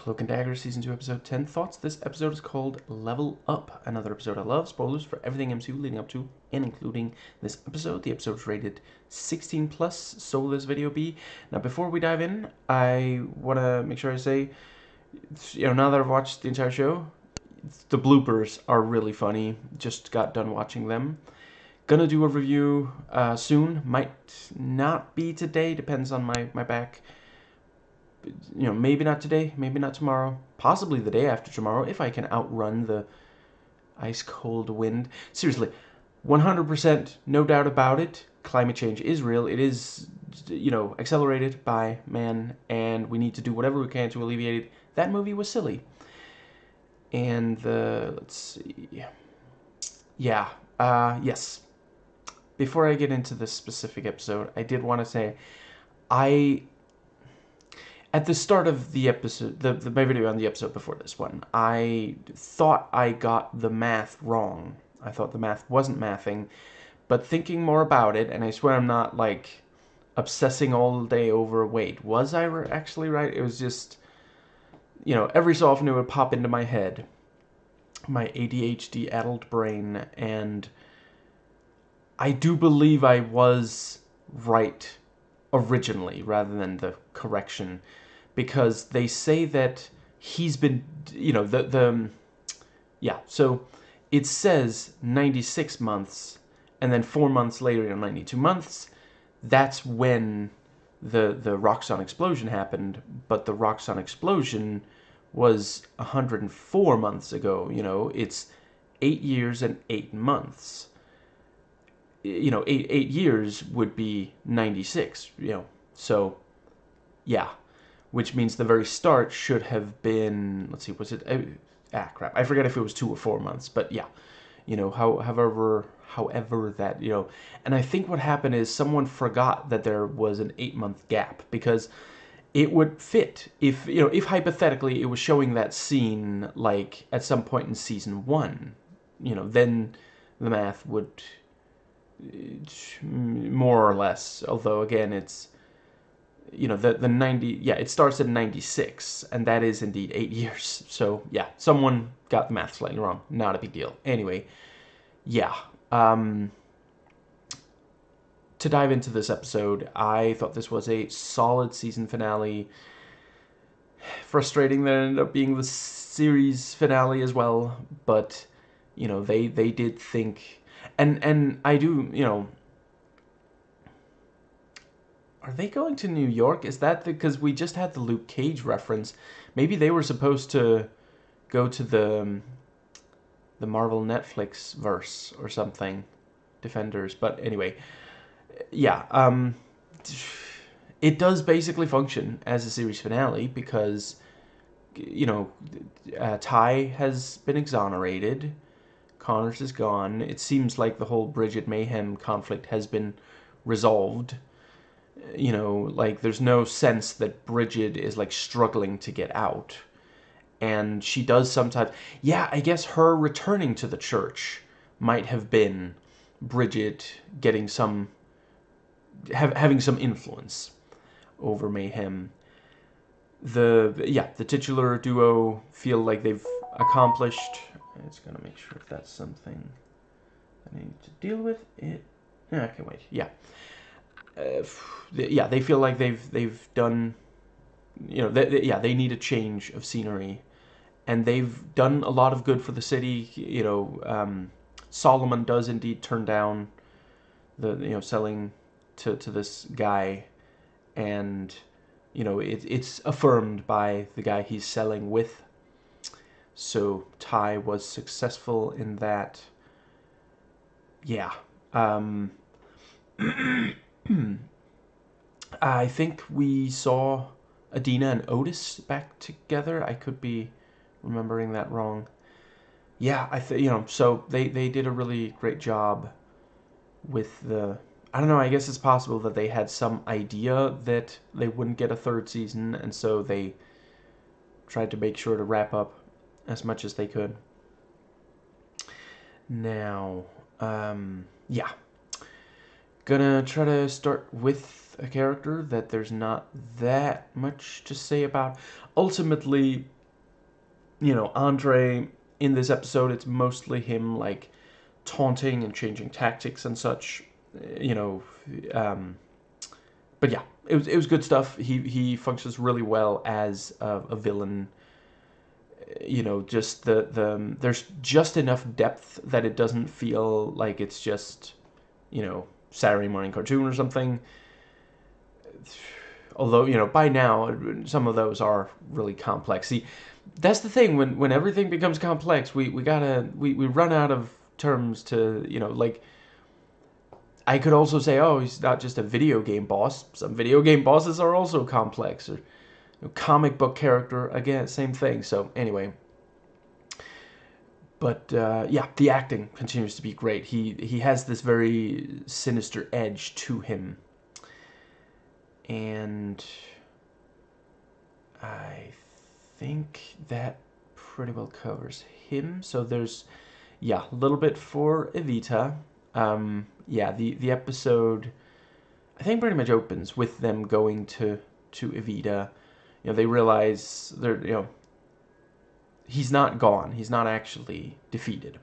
Cloak and Dagger, Season 2, Episode 10 thoughts. This episode is called Level Up, another episode I love. Spoilers for everything MCU leading up to and including this episode. The episode is rated 16 plus, so will this video be. Now, before we dive in, I want to make sure I say, now that I've watched the entire show, the bloopers are really funny. Just got done watching them. Gonna do a review soon. Might not be today, depends on my back. Maybe not today, maybe not tomorrow, possibly the day after tomorrow, if I can outrun the ice-cold wind. Seriously, 100%, no doubt about it, climate change is real. It is, accelerated by man, and we need to do whatever we can to alleviate it. That movie was silly. And, let's see. Yes. Before I get into this specific episode, I did want to say, at the start of the episode, my video on the episode before this one, I thought I got the math wrong. I thought the math wasn't mathing, but thinking more about it, and I swear I'm not, obsessing all day over, wait, was I actually right? It was just, every so often it would pop into my head, my ADHD-addled brain, and I do believe I was right originally, rather than the correction, because they say that he's been, so it says 96 months, and then 4 months later, 92 months, that's when the Roxxon explosion happened, but the Roxxon explosion was 104 months ago, it's 8 years and 8 months. 8 years would be 96, so, yeah, which means the very start should have been, let's see, was it, crap, I forget if it was 2 or 4 months, but yeah, however that, and I think what happened is someone forgot that there was an 8-month gap, because it would fit if, if hypothetically it was showing that scene, at some point in season 1, then the math would, more or less, although again it's the 90, it starts at 96, and that is indeed 8 years, so yeah, someone got the math slightly wrong, not a big deal. Anyway, to dive into this episode, I thought this was a solid season finale. Frustrating that it ended up being the series finale as well, but they did think. And I do, are they going to New York? Is that because we just had the Luke Cage reference? Maybe they were supposed to go to the Marvel Netflix verse or something, Defenders. But anyway, yeah, it does basically function as a series finale because, Ty has been exonerated. Connors is gone. It seems like the whole Bridget Mayhem conflict has been resolved. There's no sense that Bridget is, struggling to get out. And she does sometimes. Yeah, I guess her returning to the church might have been Bridget getting having some influence over Mayhem. The titular duo feel like they've accomplished. It's gonna make sure if that's something I need to deal with. Okay, wait. Yeah. They feel like they've done. They need a change of scenery, and they've done a lot of good for the city. Solomon does indeed turn down the selling to this guy, and it's affirmed by the guy he's selling with. So Ty was successful in that. Yeah. I think we saw Adina and Otis back together. I could be remembering that wrong. Yeah, so they did a really great job with the. I don't know, I guess it's possible that they had some idea that they wouldn't get a third season, and so they tried to make sure to wrap up as much as they could. Now, gonna try to start with a character that there's not that much to say about. Ultimately, Andre, in this episode, it's mostly him, like, taunting and changing tactics and such, you know, but yeah, it was good stuff. He functions really well as a villain. Just there's just enough depth that it doesn't feel like it's just, Saturday morning cartoon or something. Although, by now, some of those are really complex. See, that's the thing, when everything becomes complex, we run out of terms to, like, I could also say, oh, he's not just a video game boss. Some video game bosses are also complex. Or comic book character, again, same thing. So anyway, but yeah, the acting continues to be great. He has this very sinister edge to him, and I think that pretty well covers him. So there's, yeah, a little bit for Evita. Yeah, the episode, I think, pretty much opens with them going to Evita. They realize they're, he's not gone. He's not actually defeated.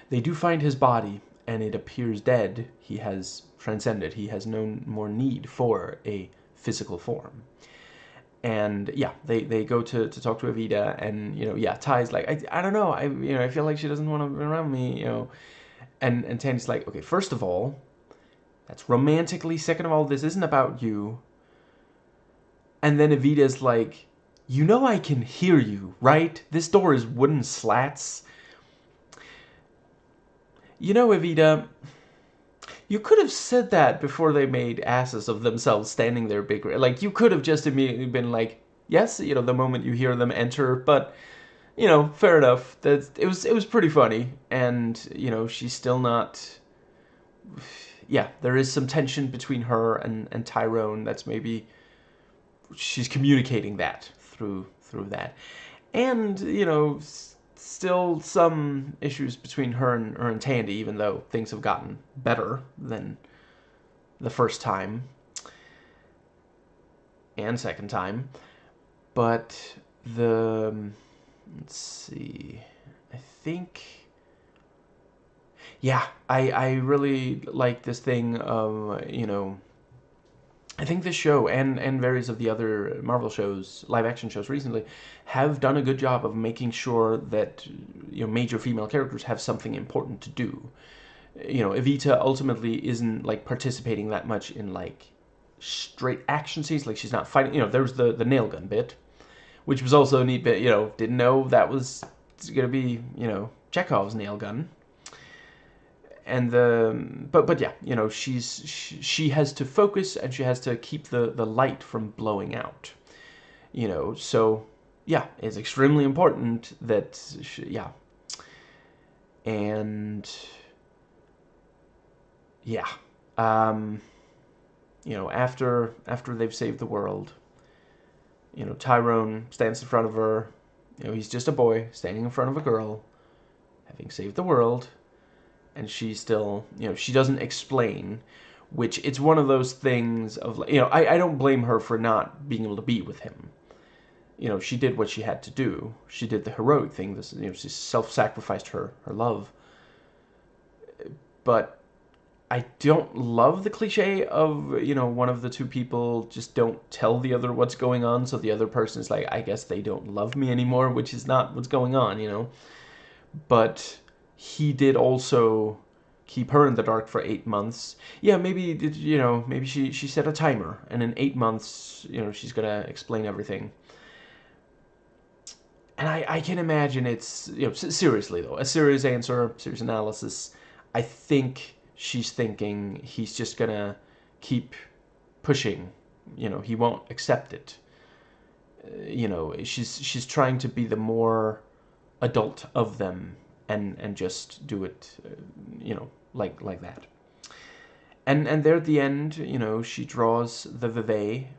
They do find his body, and it appears dead. He has transcended. He has no more need for a physical form. And yeah, they go to talk to Evita, and yeah, Ty's like, I don't know, I feel like she doesn't want to be around me, and Tandy's like, okay, first of all, that's romantically. Second of all, this isn't about you. And then Evita's like, I can hear you, right? This door is wooden slats. Evita, you could have said that before they made asses of themselves standing there big. Like, you could have just immediately been like, yes, the moment you hear them enter, but, fair enough. It was pretty funny. And, she's still not... Yeah, there is some tension between her and Tyrone. That's maybe... She's communicating that through that. And, still some issues between her and Tandy, even though things have gotten better than the first time and second time. But let's see, I think, yeah, I really like this thing of, I think this show and various of the other Marvel shows, live action shows recently, have done a good job of making sure that major female characters have something important to do. Evita ultimately isn't like participating that much in like straight action scenes. Like, she's not fighting. There was the nail gun bit, which was also a neat bit. Didn't know that was gonna be Chekhov's nail gun. And but yeah, she has to focus, and she has to keep the light from blowing out. So yeah, it's extremely important that yeah. And yeah, after they've saved the world, Tyrone stands in front of her. He's just a boy standing in front of a girl, having saved the world. And she still, she doesn't explain, which it's one of those things of, I don't blame her for not being able to be with him. She did what she had to do. She did the heroic thing. This, she self-sacrificed her love. But I don't love the cliche of, one of the two people just don't tell the other what's going on, so the other person is like, I guess they don't love me anymore, which is not what's going on, But he did also keep her in the dark for 8 months. Yeah, maybe, maybe she set a timer, and in 8 months, she's gonna explain everything. And I can imagine it's, seriously though, a serious answer, serious analysis, I think she's thinking he's just gonna keep pushing, he won't accept it. She's trying to be the more adult of them, and just do it, like that. And there at the end, she draws the Vevey,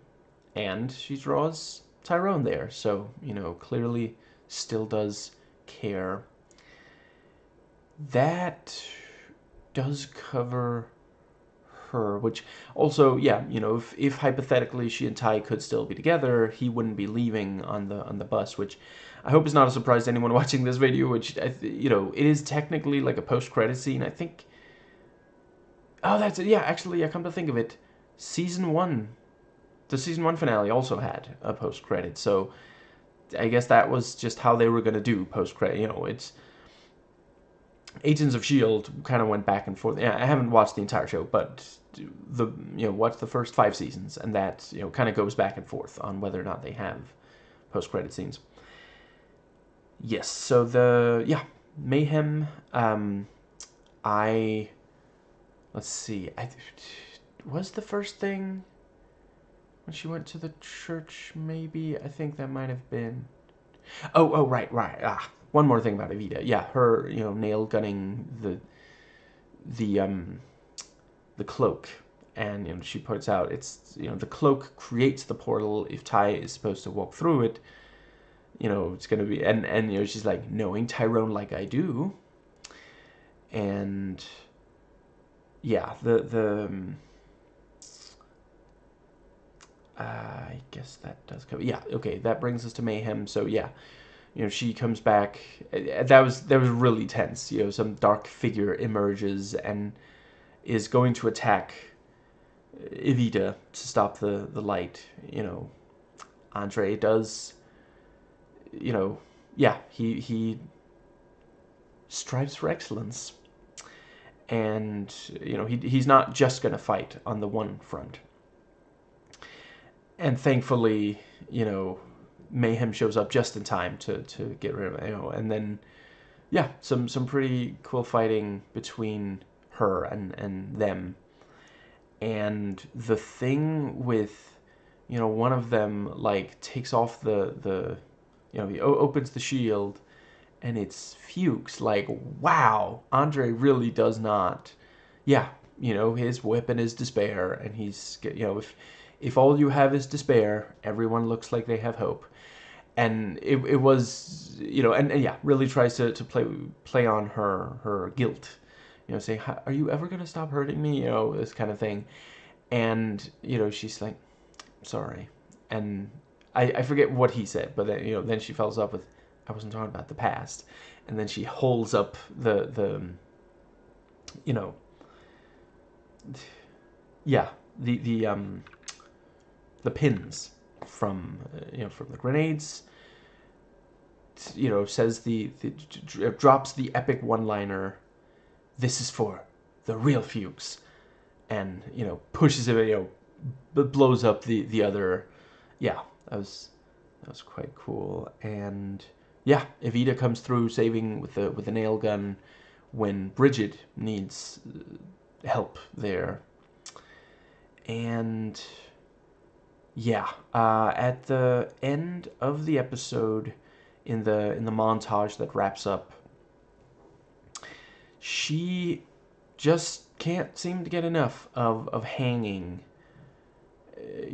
and she draws Tyrone there. So, clearly still does care. That does cover her, which also, yeah, you know, if hypothetically she and Ty could still be together, he wouldn't be leaving on the bus, which I hope is not a surprise to anyone watching this video, which, you know, it is technically like a post-credit scene, I think. Oh, that's it. Yeah, actually, I come to think of it, season 1, the season 1 finale also had a post-credit, so I guess that was just how they were going to do post-credit. You know, it's Agents of S.H.I.E.L.D. kind of went back and forth. Yeah, I haven't watched the entire show, but watched the first 5 seasons, and that, kind of goes back and forth on whether or not they have post-credit scenes. Yes, so Mayhem. Let's see. Was the first thing when she went to the church? Maybe, I think that might have been. Oh, right. One more thing about Evita. Yeah, her, nail gunning the cloak, and she puts out, it's, the cloak creates the portal. If Ty is supposed to walk through it, it's gonna be, and she's like, knowing Tyrone like I do, and yeah, I guess that does cover. Yeah, okay, that brings us to Mayhem. So yeah, she comes back. That was really tense. Some dark figure emerges and is going to attack Evita to stop the light. Andre does. Yeah, he strives for excellence, and he's not just gonna fight on the one front. And thankfully, Mayhem shows up just in time to get rid of it, and then, yeah, some pretty cool fighting between her and them. And the thing with, one of them, like, takes off he opens the shield, and it's Fuchs. Like, wow, Andre really does not, yeah, his weapon is despair, and he's, if all you have is despair, everyone looks like they have hope. And it was, and yeah, really tries to play on her guilt, saying, are you ever going to stop hurting me? This kind of thing. And, she's like, sorry. And I forget what he said, but then, then she follows up with, I wasn't talking about the past. And then she holds up the pins from the grenades. Says drops the epic one-liner, this is for the real Fuchs, and pushes it, blows up the other. Yeah, that was quite cool. And yeah, Evita comes through saving with the nail gun when Bridget needs help there. And yeah, at the end of the episode, in the montage that wraps up, she just can't seem to get enough of hanging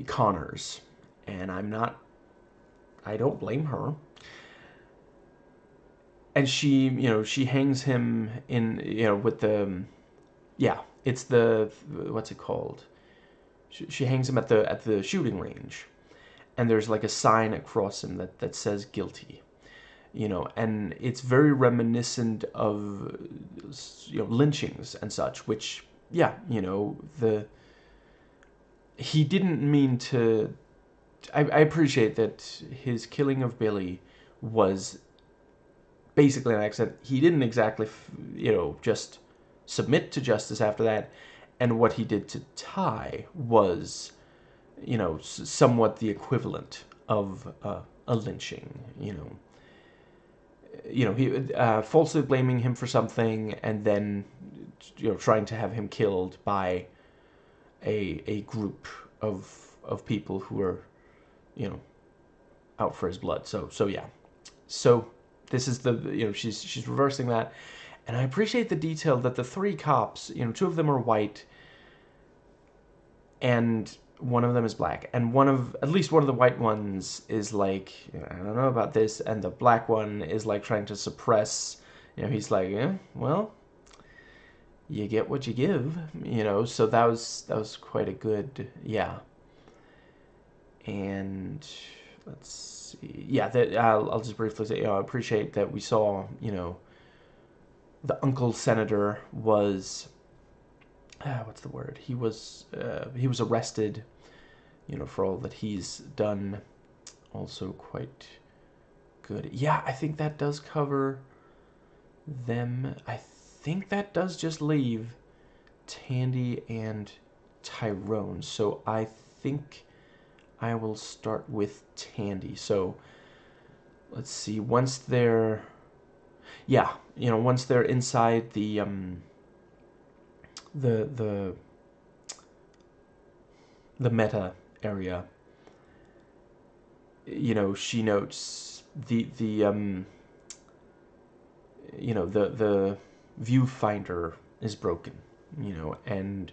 Connors, and I don't blame her. And she hangs him in, with the, yeah, it's the, what's it called? She hangs him at the shooting range, and there's like a sign across him that says guilty, and it's very reminiscent of, lynchings and such, which, yeah, he didn't mean to. I appreciate that his killing of Billy was basically an accident. He didn't exactly, just submit to justice after that. And what he did to Ty was, somewhat the equivalent of a lynching, he falsely blaming him for something, and then, trying to have him killed by a group of people who are, out for his blood. So yeah. So this is the, she's reversing that. And I appreciate the detail that the 3 cops, 2 of them are white, and one of them is black. And at least one of the white ones is like, I don't know about this, and the black one is like trying to suppress, he's like, yeah, well, you get what you give, so that was quite a good, yeah. And let's see, yeah, that I'll just briefly say, I appreciate that we saw, the uncle senator was, what's the word? He was arrested, for all that he's done. Also quite good. Yeah, I think that does cover them. I think that does just leave Tandy and Tyrone. So I think I will start with Tandy. So let's see. Once they're, yeah, once they're inside the the meta area, she notes the viewfinder is broken, and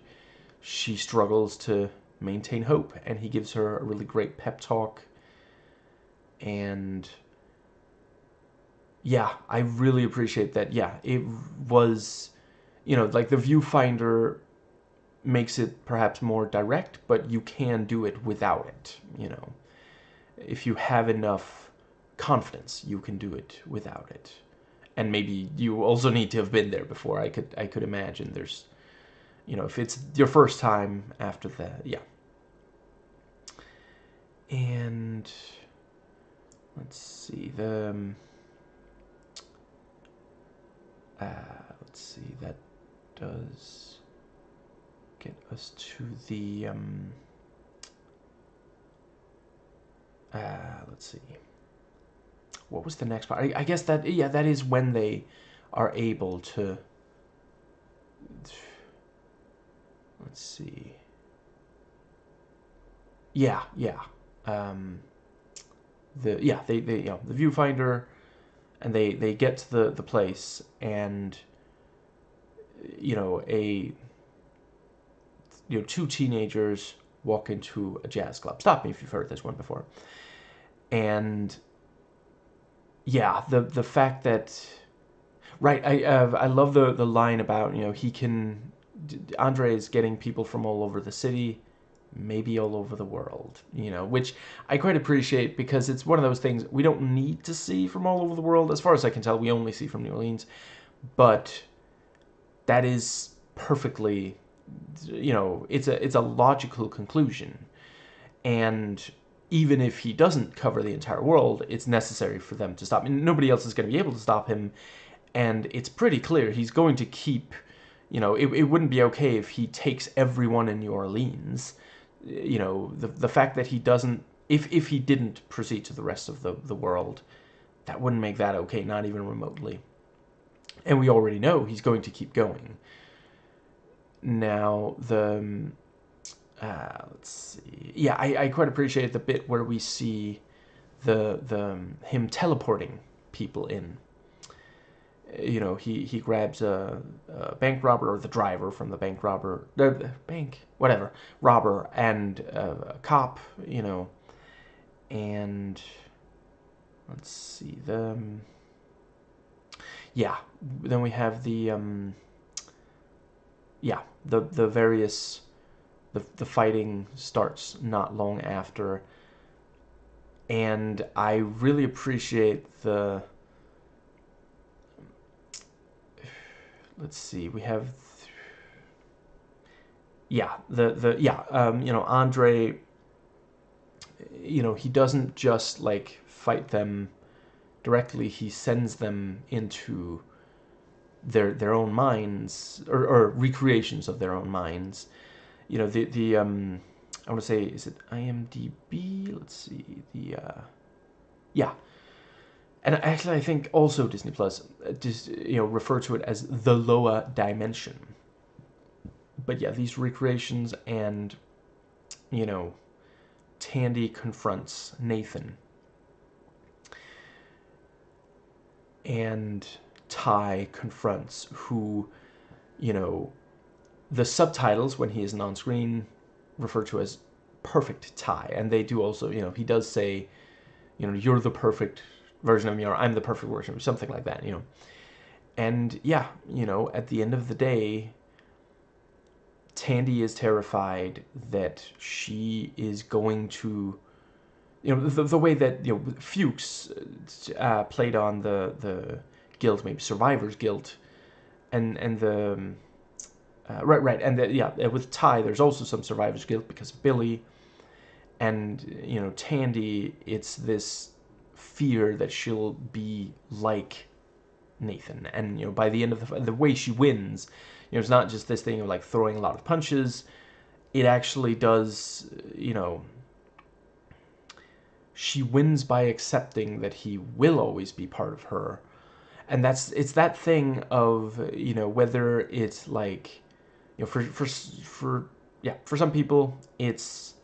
she struggles to maintain hope, and he gives her a really great pep talk. And yeah, I really appreciate that. Yeah, it was, like the viewfinder makes it perhaps more direct, but you can do it without it, if you have enough confidence, you can do it without it. And maybe you also need to have been there before. I could imagine there's, if it's your first time after that, yeah. And let's see, let's see, that does get us to the let's see, what was the next part? I guess that, yeah, that is when they are able to, let's see, yeah, the viewfinder, and they get to the place, and two teenagers walk into a jazz club. Stop me if you've heard this one before. And yeah, the fact that, right, I love the line about, he can, Andre is getting people from all over the city, maybe all over the world, which I quite appreciate, because it's one of those things we don't need to see from all over the world. As far as I can tell, we only see from New Orleans, but that is perfectly, it's a logical conclusion. And even if he doesn't cover the entire world, it's necessary for them to stop. And nobody else is going to be able to stop him, and it's pretty clear he's going to keep, it wouldn't be okay if he takes everyone in New Orleans. The fact that he doesn't, if he didn't proceed to the rest of the world, that wouldn't make that okay, not even remotely. And we already know he's going to keep going. Now, let's see. Yeah, I quite appreciate the bit where we see him teleporting people in. He grabs a bank robber, or the driver from the bank robber, the bank, whatever, robber, and a cop, and let's see, yeah, then we have the various, the fighting starts not long after, and I really appreciate the, let's see, we have, Andre, he doesn't just like fight them directly, he sends them into their own minds, or recreations of their own minds. I want to say, is it IMDb? Let's see, yeah. And actually, I think also Disney Plus just refer to it as the lower dimension. But yeah, these recreations, and Tandy confronts Nathan, and Ty confronts, who, the subtitles when he isn't on screen refer to as perfect Ty, and they do also, he does say, you're the perfect version of me, or I'm the perfect version of me, something like that, And yeah, at the end of the day, Tandy is terrified that she is going to, the way that Fuchs played on the guilt, maybe survivor's guilt, and the right, and with Ty, there's also some survivor's guilt because of Billy, and Tandy, it's this fear that she'll be like Nathan, and by the end of the way she wins, it's not just this thing of like throwing a lot of punches. It actually does, she wins by accepting that he will always be part of her, and it's that thing of whether it's like for some people it's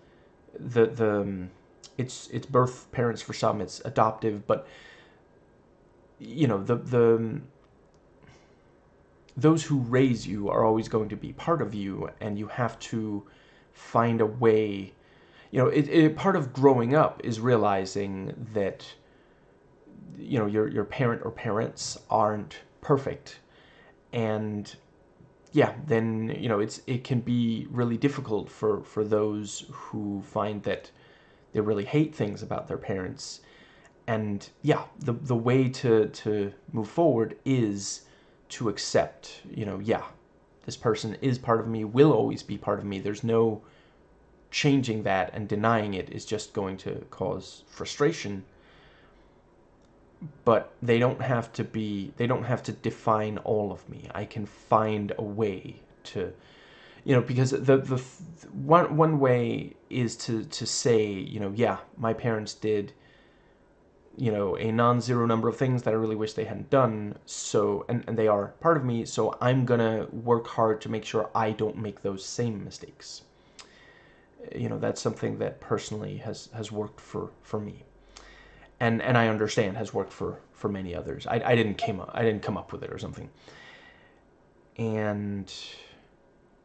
it's birth parents, for some it's adoptive, but the those who raise you are always going to be part of you, and you have to find a way. Part of growing up is realizing that your parent or parents aren't perfect, and then it can be really difficult for those who find that they really hate things about their parents. And the way to move forward is to accept, this person is part of me, will always be part of me. There's no changing that, and denying it is just going to cause frustration. But they don't have to define all of me. I can find a way to, because the one way is to say, my parents did a non-zero number of things that I really wish they hadn't done, so and they are part of me, so I'm gonna work hard to make sure I don't make those same mistakes. That's something that personally has worked for me, and I understand has worked for many others. I didn't come up with it or something. And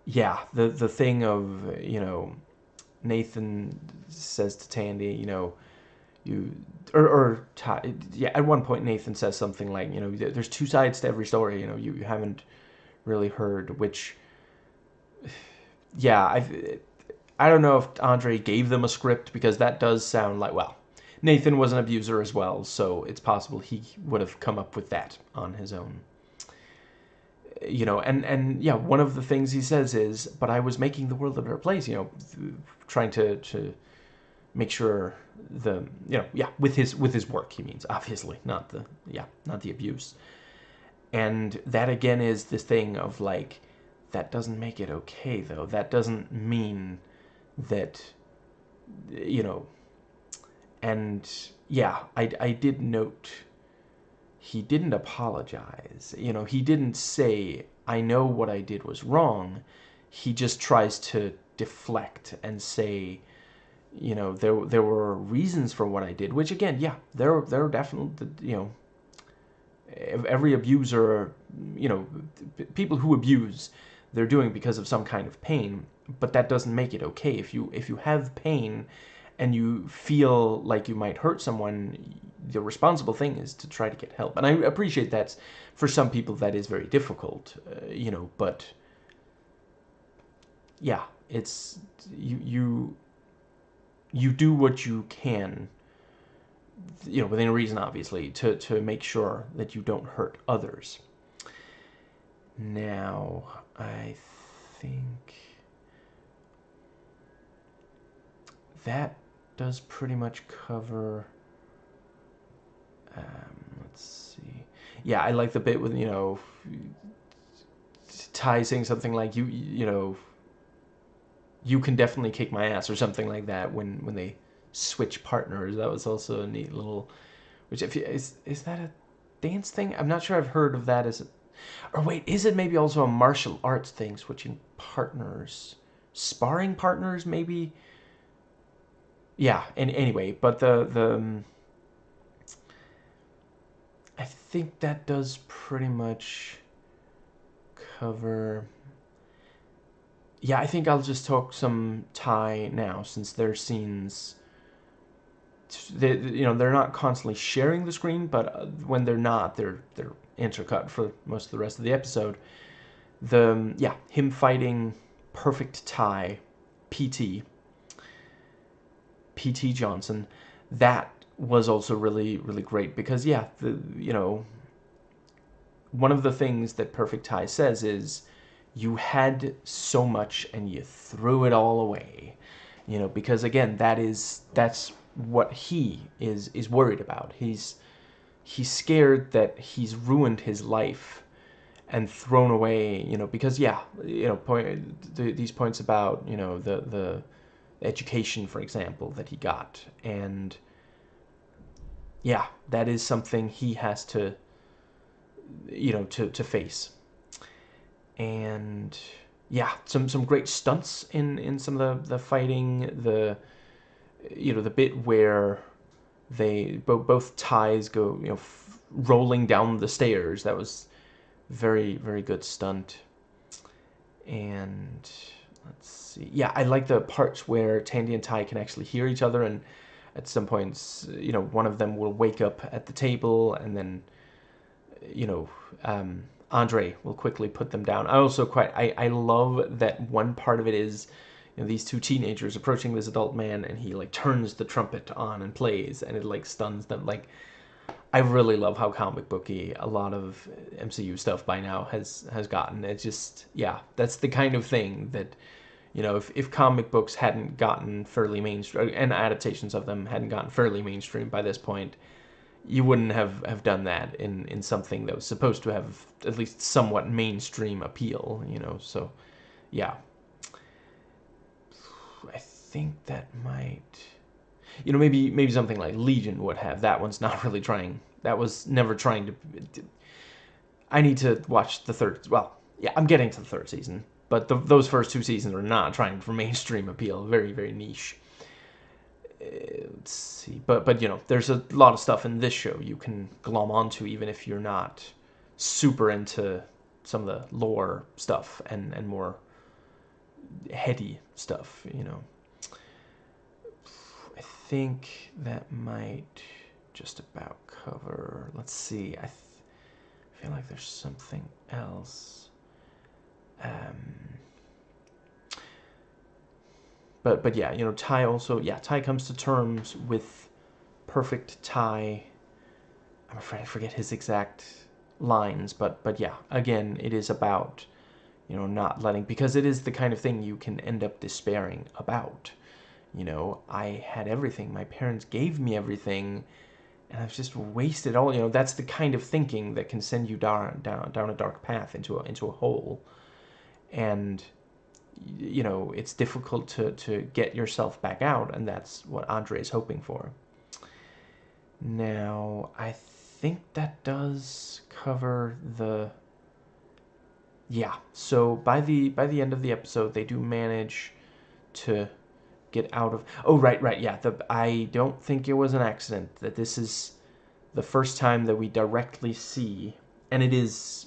the thing of Nathan says to Tandy, at one point Nathan says something like, there's two sides to every story, you haven't really heard, which, I don't know if Andre gave them a script, because that does sound like, well, Nathan was an abuser as well, so it's possible he would have come up with that on his own. One of the things he says is, but I was making the world a better place, trying to make sure with his work, he means, obviously, not the abuse. And that again is this thing of like, that doesn't make it okay, though. That doesn't mean that, and I did note he didn't apologize. He didn't say, I know what I did was wrong. He just tries to deflect and say, there were reasons for what I did, which again, there are definitely, every abuser, people who abuse, they're doing because of some kind of pain, but that doesn't make it okay. If you have pain and you feel like you might hurt someone, the responsible thing is to try to get help. And I appreciate that for some people that is very difficult, but it's you do what you can, within reason, obviously, to make sure that you don't hurt others. Now, I think that does pretty much cover, let's see. Yeah, I like the bit with, Ty saying something like, you can definitely kick my ass, or something like that, when they switch partners. That was also a neat little, which is that a dance thing? I'm not sure I've heard of that or wait, is it maybe also a martial arts thing, switching partners, sparring partners, maybe? And anyway, but the I think that does pretty much cover. I think I'll just talk some Thai now, since their scenes, they're not constantly sharing the screen, but when they're not, they're intercut for most of the rest of the episode. Him fighting Perfect Tie, PT Johnson, that was also really, really great because, yeah, one of the things that Perfect Tie says is you had so much and you threw it all away. Because again, that's what he is worried about. He's scared that he's ruined his life and thrown away, because yeah, these points about, the education, for example, that he got, and yeah, that is something he has to, to face. And yeah, some great stunts in some of the fighting. The bit where they both ties go, rolling down the stairs. That was very, very good stunt. And let's see. Yeah, I like the parts where Tandy and Ty can actually hear each other, and at some points, one of them will wake up at the table, and then, Andre will quickly put them down. I love that one part of it is, these two teenagers approaching this adult man, and he like turns the trumpet on and plays, and it like stuns them. Like, I really love how comic booky a lot of MCU stuff by now has gotten. It's just, yeah, that's the kind of thing that, if comic books hadn't gotten fairly mainstream, and adaptations of them hadn't gotten fairly mainstream by this point, you wouldn't have done that in something that was supposed to have at least somewhat mainstream appeal, so yeah. I think that might, maybe something like Legion would have. That one's not really trying. That was never trying to. I need to watch the third. Well, yeah, I'm getting to the third season, but those first two seasons are not trying for mainstream appeal. Very, very niche. Let's see, but there's a lot of stuff in this show you can glom onto, even if you're not super into some of the lore stuff and more heady stuff. I think that might just about cover. Let's see. I feel like there's something else. But yeah, Ty also, yeah, Ty comes to terms with Perfect Tie. I'm afraid I forget his exact lines, but yeah, again, it is about, not letting, because it is the kind of thing you can end up despairing about. I had everything. My parents gave me everything, and I've just wasted all. That's the kind of thinking that can send you down a dark path into a hole. And it's difficult to get yourself back out, and that's what Andre is hoping for. Now, I think that does cover the. Yeah. So by the end of the episode, they do manage to get out of. Oh, right. Yeah. I don't think it was an accident that this is the first time that we directly see, and it is,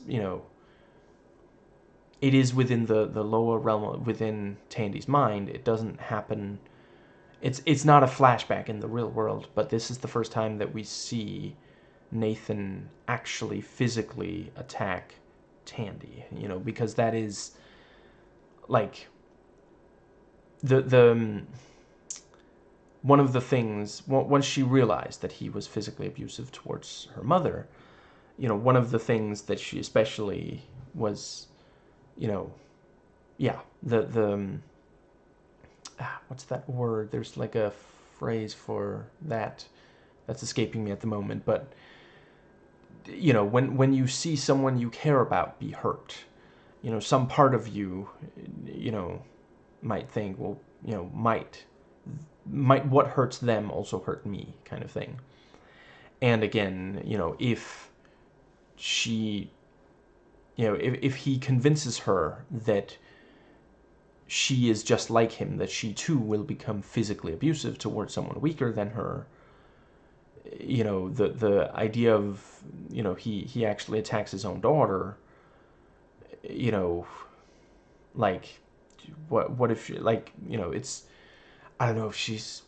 it is within the lower realm, within Tandy's mind. It doesn't happen. It's not a flashback in the real world, but this is the first time that we see Nathan actually physically attack Tandy. Because that is like the one of the things, once she realized that he was physically abusive towards her mother, one of the things that she especially was, yeah, what's that word? There's like a phrase for that that's escaping me at the moment, but when you see someone you care about be hurt, some part of you, might think, well, might what hurts them also hurt me, kind of thing. And again, if she, if he convinces her that she is just like him, that she too will become physically abusive towards someone weaker than her, the idea of, he actually attacks his own daughter, like, what if she, like, it's, I don't know if she's,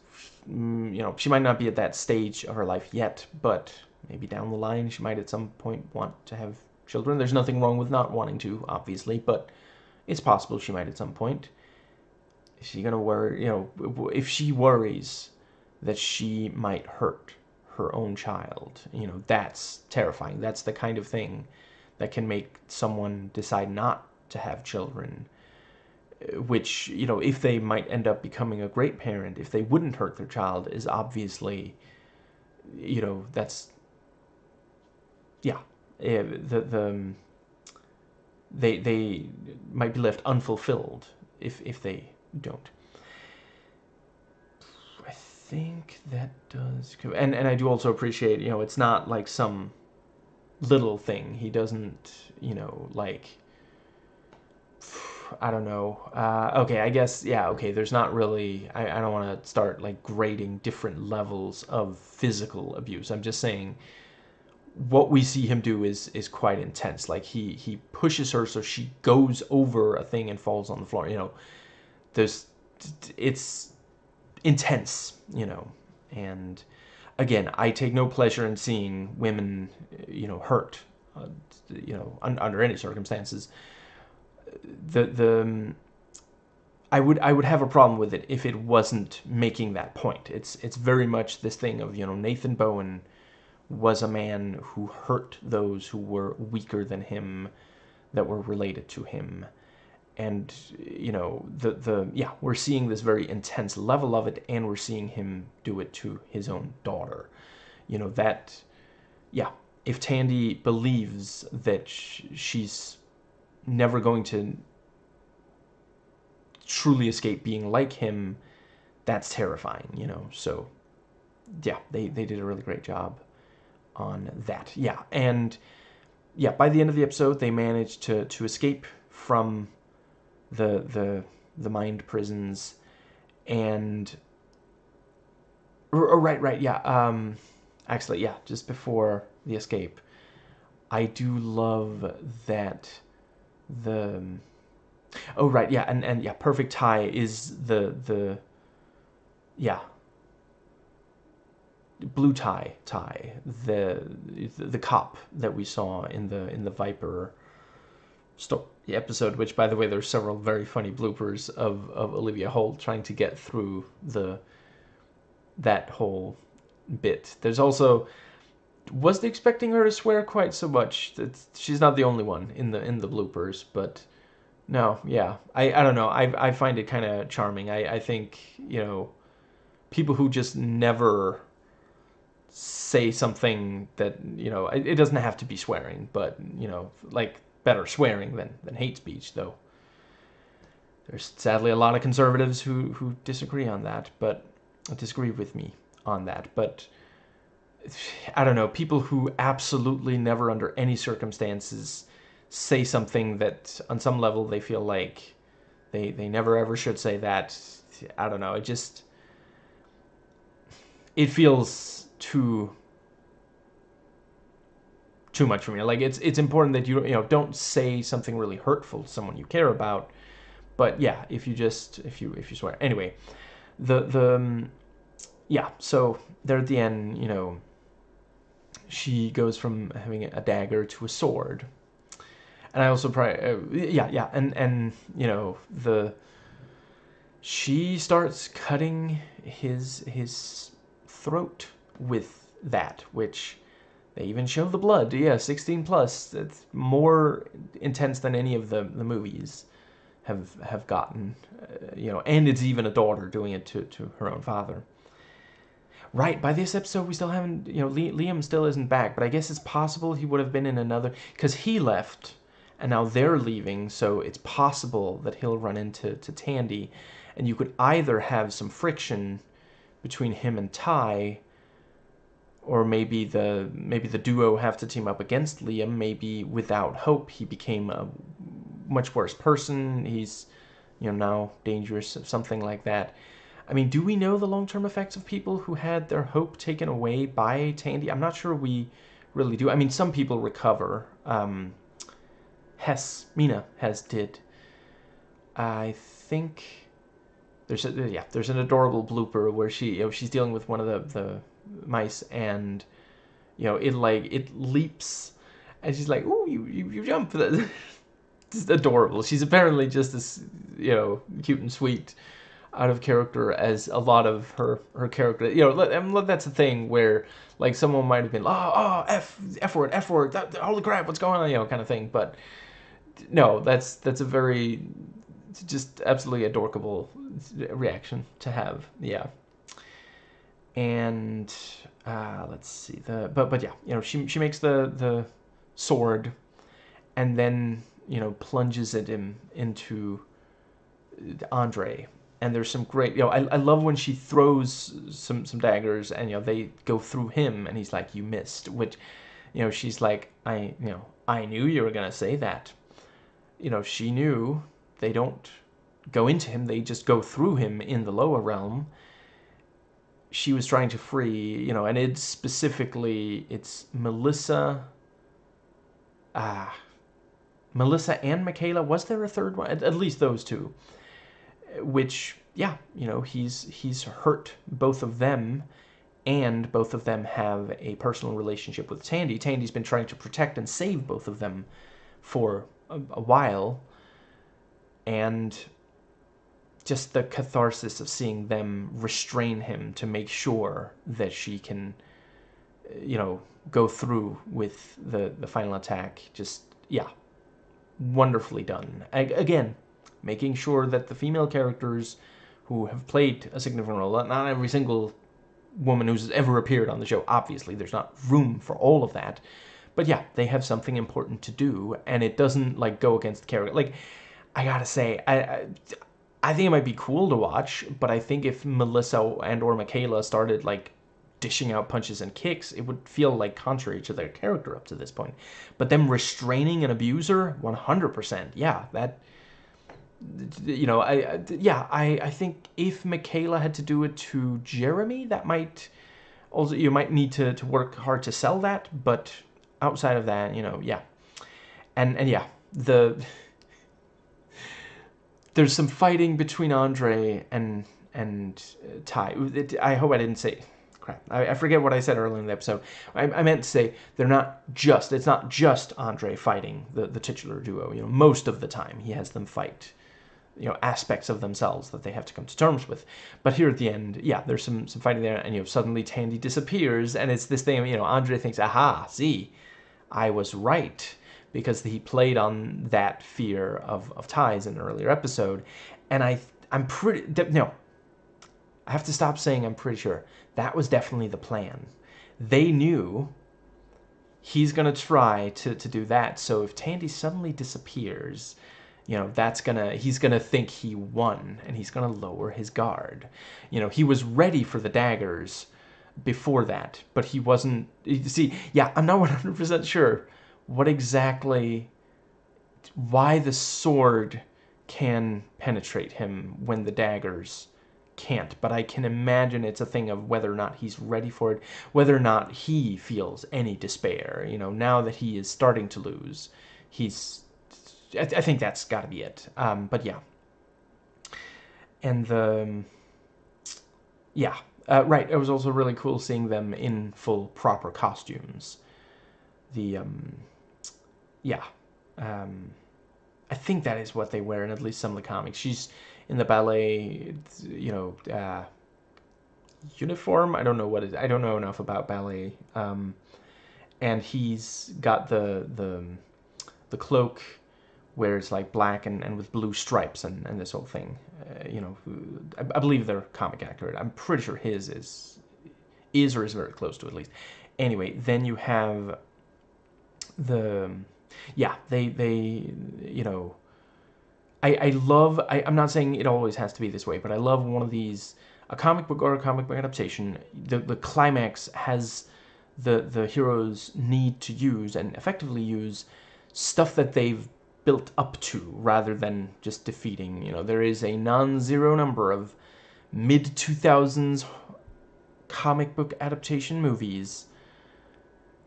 she might not be at that stage of her life yet, but maybe down the line she might at some point want to have children. There's nothing wrong with not wanting to, obviously, but it's possible she might at some point. Is she gonna worry? If she worries that she might hurt her own child, that's terrifying. That's the kind of thing that can make someone decide not to have children. Which, if they might end up becoming a great parent, if they wouldn't hurt their child, is obviously, that's, yeah, they might be left unfulfilled if they don't. I think that does, and I do also appreciate, it's not like some little thing. He doesn't, like, I don't know. Okay, I guess, yeah, okay, there's not really, I don't want to start, like, grading different levels of physical abuse. I'm just saying what we see him do is quite intense. Like, he pushes her so she goes over a thing and falls on the floor. It's intense, and again, I take no pleasure in seeing women, hurt, under any circumstances. I would have a problem with it if it wasn't making that point. It's very much this thing of, Nathan Bowen was a man who hurt those who were weaker than him, that were related to him. And, we're seeing this very intense level of it, and we're seeing him do it to his own daughter. If Tandy believes that she's never going to truly escape being like him, that's terrifying, So, yeah, they did a really great job on that. Yeah, and yeah, by the end of the episode, they managed to escape from the mind prisons, and right, yeah. Actually, yeah, just before the escape, I do love that the right, yeah, and yeah, Perfect Tie is the yeah, Blue Tie, the cop that we saw in the Viper episode, which, by the way, there's several very funny bloopers of Olivia Holt trying to get through that whole bit. There's also, wasn't expecting her to swear quite so much. She's not the only one in the bloopers, but no, yeah, I don't know. I find it kind of charming. I think, people who just never say something that, it doesn't have to be swearing, but, like, better swearing than hate speech, though. There's sadly a lot of conservatives who disagree on that, but disagree with me on that. But I don't know, people who absolutely never under any circumstances say something that on some level they feel like they never ever should say that. I don't know, it feels too much for me. Like, it's important that you don't say something really hurtful to someone you care about, but yeah, if you swear. Anyway, yeah, so there at the end, she goes from having a dagger to a sword. And I also and she starts cutting his throat with that, which they even show the blood. Yeah, 16 plus. It's more intense than any of the movies have gotten. And it's even a daughter doing it to her own father. Right, by this episode, we still haven't, Liam still isn't back, but I guess it's possible he would have been in another, because he left, and now they're leaving, so it's possible that he'll run into Tandy, and you could either have some friction between him and Ty, or maybe the duo have to team up against Liam. Maybe without Hope, he became a much worse person. He's, now dangerous, something like that. I mean, do we know the long-term effects of people who had their hope taken away by Tandy? I'm not sure we really do. I mean, some people recover. Mina Hess did. I think there's an adorable blooper where she's dealing with one of the mice, and it leaps, and she's like, "Ooh, you jump!" just adorable. She's apparently just as, you know, cute and sweet out of character as a lot of her character. You know, and that's the thing where like someone might have been, F word, holy crap, what's going on, you know, kind of thing. But no, that's a very just absolutely adorable reaction to have. Yeah. And let's see but yeah, you know, she makes the sword and then, you know, plunges it into Andre. And there's some great, you know, I love when she throws some daggers and, you know, they go through him and he's like, you missed, which, you know, she's like, I knew you were gonna say that. You know, she knew they don't go into him, they just go through him in the lower realm. She was trying to free, you know, and it's Melissa, Melissa and Michaela. Was there a third one? At least those two. Which, yeah, you know, he's hurt both of them, and both of them have a personal relationship with Tandy. Tandy's been trying to protect and save both of them for a while, and just the catharsis of seeing them restrain him to make sure that she can, you know, go through with the final attack. Just, yeah, wonderfully done. Again, making sure that the female characters who have played a significant role, not every single woman who's ever appeared on the show, obviously, there's not room for all of that, but yeah, they have something important to do, and it doesn't, like, go against the character. Like, I gotta say, I think it might be cool to watch, but I think if Melissa and or Michaela started, like, dishing out punches and kicks, it would feel, like, contrary to their character up to this point. But them restraining an abuser, 100%, yeah, that, you know, I think if Michaela had to do it to Jeremy, that might also, you might need to work hard to sell that, but outside of that, you know, yeah. And yeah, there's some fighting between Andre and Ty. I hope I didn't say, crap, I forget what I said earlier in the episode. I meant to say it's not just Andre fighting the titular duo. You know, most of the time he has them fight, you know, aspects of themselves that they have to come to terms with. But here at the end, yeah, there's some fighting there, and, you know, suddenly Tandy disappears, and it's this thing, you know, Andre thinks, aha, see, I was right, because he played on that fear of Ty's in an earlier episode, and I'm pretty, no, I have to stop saying I'm pretty sure. That was definitely the plan. They knew he's going to try to do that, so if Tandy suddenly disappears, you know, he's gonna think he won, and he's gonna lower his guard. You know, he was ready for the daggers before that, but he wasn't. See, yeah, I'm not 100% sure why the sword can penetrate him when the daggers can't, but I can imagine it's a thing of whether or not he's ready for it, whether or not he feels any despair. You know, now that he is starting to lose, I think that's got to be it. But yeah. And right, it was also really cool seeing them in full proper costumes. I think that is what they wear in at least some of the comics. She's in the ballet, you know, uniform. I don't know enough about ballet. And he's got the cloak, where it's like black and with blue stripes and this whole thing. You know, I believe they're comic accurate. I'm pretty sure his is very close to it, at least. Anyway, then you have they you know, I'm not saying it always has to be this way, but I love one of these, a comic book or a comic book adaptation, the climax has the heroes need to use and effectively use stuff that they've built up to, rather than just defeating. You know, there is a non-zero number of mid-2000s comic book adaptation movies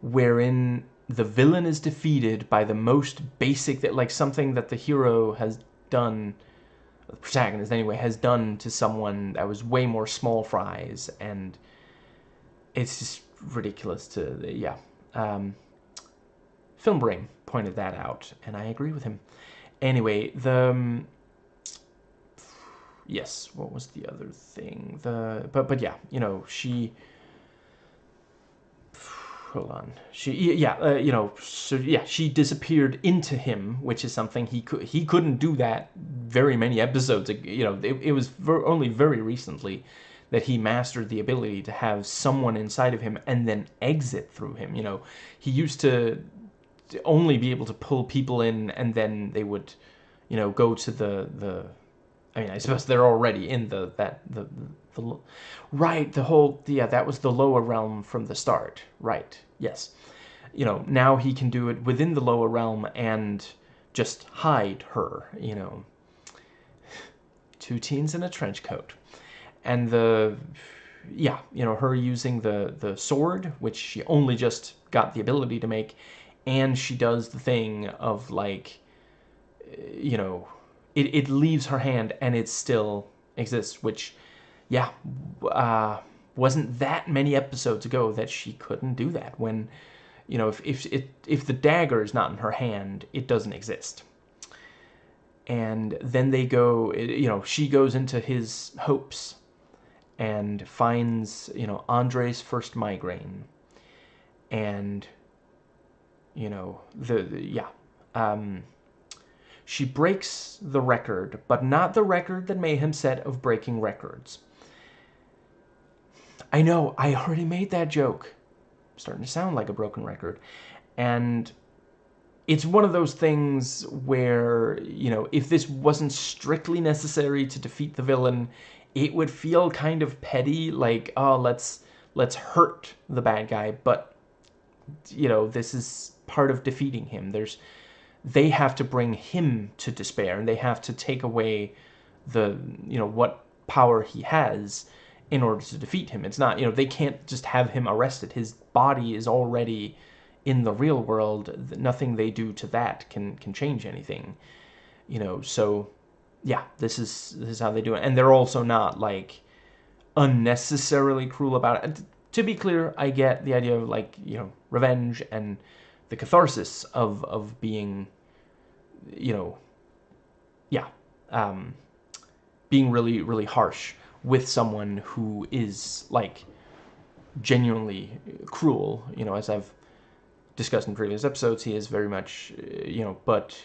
wherein the villain is defeated by the most basic, that, like, something that the hero has done, the protagonist anyway, has done to someone that was way more small fries, and it's just ridiculous to, yeah. Film Brain pointed that out, and I agree with him. Anyway, yes, what was the other thing? But yeah, you know, she, hold on, so yeah, she disappeared into him, which is something he couldn't do that very many episodes ago. You know, it was only very recently that he mastered the ability to have someone inside of him and then exit through him. You know, he used to only be able to pull people in, and then they would, you know, go to the I mean, I suppose they're already in the right, that was the lower realm from the start. Right. Yes. You know, now he can do it within the lower realm and just hide her, you know. Two teens in a trench coat. And yeah, you know, her using the sword, which she only just got the ability to make, and she does the thing of, like, you know, it leaves her hand and it still exists, which, yeah, wasn't that many episodes ago that she couldn't do that. When, you know, if the dagger is not in her hand, it doesn't exist. And then they go, you know, she goes into his hopes and finds, you know, Andre's first migraine. And, you know, yeah. She breaks the record, but not the record that Mayhem set of breaking records. I know, I already made that joke. I'm starting to sound like a broken record. And it's one of those things where, you know, if this wasn't strictly necessary to defeat the villain, it would feel kind of petty, like, oh, let's hurt the bad guy, but, you know, this is part of defeating him. They have to bring him to despair, and they have to take away the, you know, what power he has in order to defeat him. It's not, you know, they can't just have him arrested. His body is already in the real world. Nothing they do to that can change anything, you know. So yeah, this is how they do it. And they're also not, like, unnecessarily cruel about it. To be clear, I get the idea of, like, you know, revenge and the catharsis of being, you know, yeah, being really, really harsh with someone who is, like, genuinely cruel. You know, as I've discussed in previous episodes, he is very much, you know, but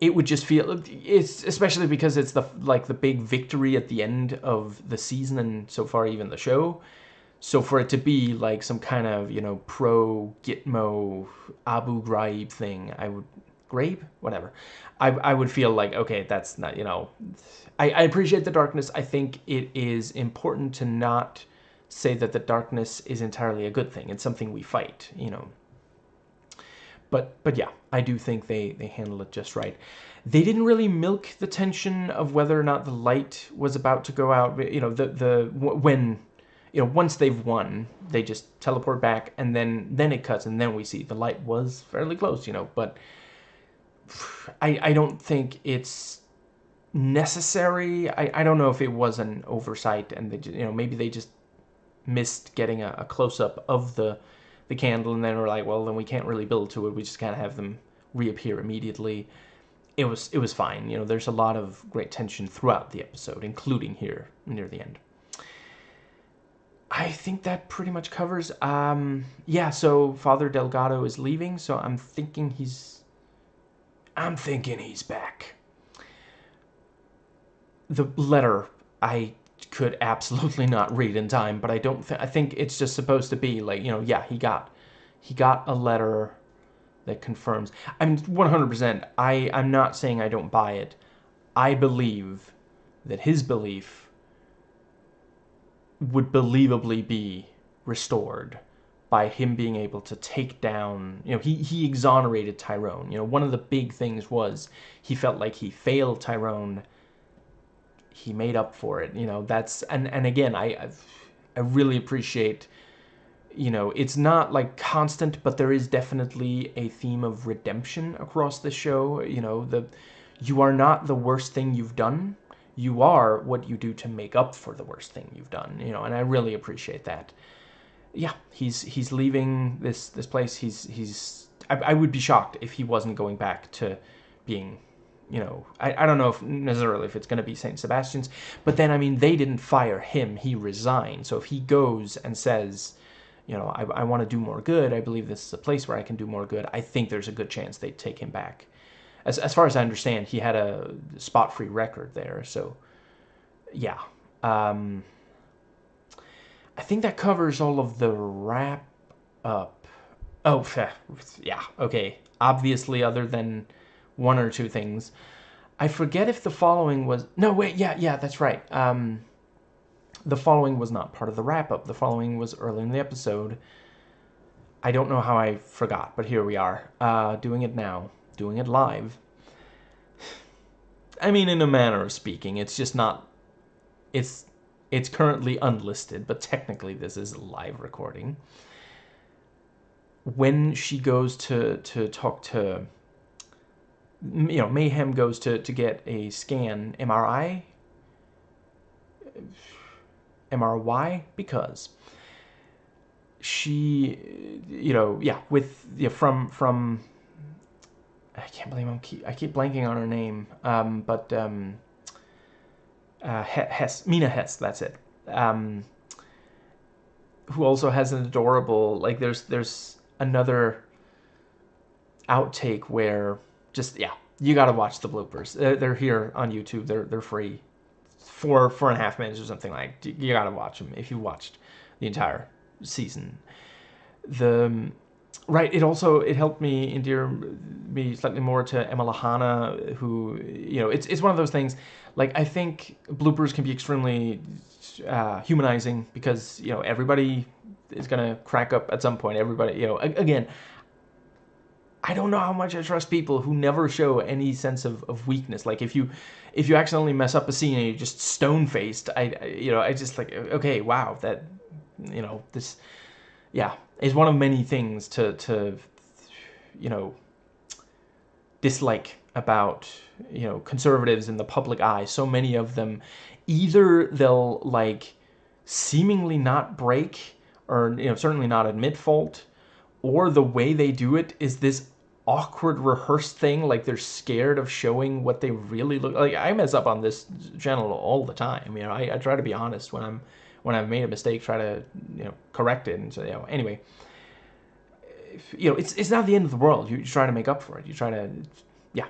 it would just feel, it's especially because it's the big victory at the end of the season, and so far even the show. So for it to be like some kind of, you know, pro-Gitmo Abu Ghraib thing, I would feel like, okay, that's not, you know, I appreciate the darkness. I think it is important to not say that the darkness is entirely a good thing. It's something we fight, you know. But yeah, I do think they handle it just right. They didn't really milk the tension of whether or not the light was about to go out. You know, when, you know, once they've won, they just teleport back, and then it cuts, and then we see the light was fairly close, you know. But I don't think it's necessary. I don't know if it was an oversight, and they, you know, maybe they just missed getting a close-up of the candle, and then we're like, well, then we can't really build to it. We just kind of have them reappear immediately. It was fine. You know, there's a lot of great tension throughout the episode, including here near the end. I think that pretty much covers. Yeah, so Father Delgado is leaving, so I'm thinking he's back. The letter I could absolutely not read in time, but I think it's just supposed to be like, you know, yeah, he got a letter that confirms. I'm 100%. I'm not saying I don't buy it. I believe that his belief would believably be restored by him being able to take down, you know, he exonerated Tyrone. You know, one of the big things was he felt like he failed Tyrone. He made up for it, you know. That's, and again, I really appreciate, you know, it's not like constant, but there is definitely a theme of redemption across the show. You know, you are not the worst thing you've done. You are what you do to make up for the worst thing you've done, you know, and I really appreciate that. Yeah, he's leaving this place. I would be shocked if he wasn't going back to being, you know, I don't know if necessarily if it's going to be St. Sebastian's, but then, I mean, they didn't fire him, he resigned. So if he goes and says, you know, I want to do more good, I believe this is a place where I can do more good, I think there's a good chance they'd take him back. As far as I understand, he had a spot-free record there, so yeah. I think that covers all of the wrap-up. Oh, yeah, okay. Obviously, other than one or two things. I forget if the following was... No, wait, yeah, that's right. The following was not part of the wrap-up. The following was early in the episode. I don't know how I forgot, but here we are. Doing it now. Doing it live. I mean, in a manner of speaking, it's just not... It's currently unlisted, but technically this is a live recording. When she goes to talk to... You know, Mayhem goes to get a scan, MRI? MRY? Because she, you know, yeah, with, yeah, from I can't believe I keep blanking on her name, but Hess, Mina Hess, that's it, who also has an adorable, like, there's another outtake where, just, yeah, you gotta watch the bloopers. They're here on YouTube. They're free. 4.5 minutes or something. Like, you gotta watch them if you watched the entire season. Right, it helped me endear me slightly more to Emma Lahana, who, you know, it's one of those things. Like, I think bloopers can be extremely humanizing because, you know, everybody is gonna crack up at some point. Everybody, you know, again, I don't know how much I trust people who never show any sense of weakness. Like, if you accidentally mess up a scene and you're just stone-faced, I just, like, okay, wow, that, you know, this, yeah, is one of many things to you know, dislike about, you know, conservatives in the public eye. So many of them, either they'll, like, seemingly not break, or, you know, certainly not admit fault, or the way they do it is this awkward rehearsed thing, like they're scared of showing what they really look like. I mess up on this channel all the time, you know. I try to be honest when I've made a mistake, try to, you know, correct it. And so, you know, anyway, you know, it's not the end of the world. You try to make up for it. You try to, yeah.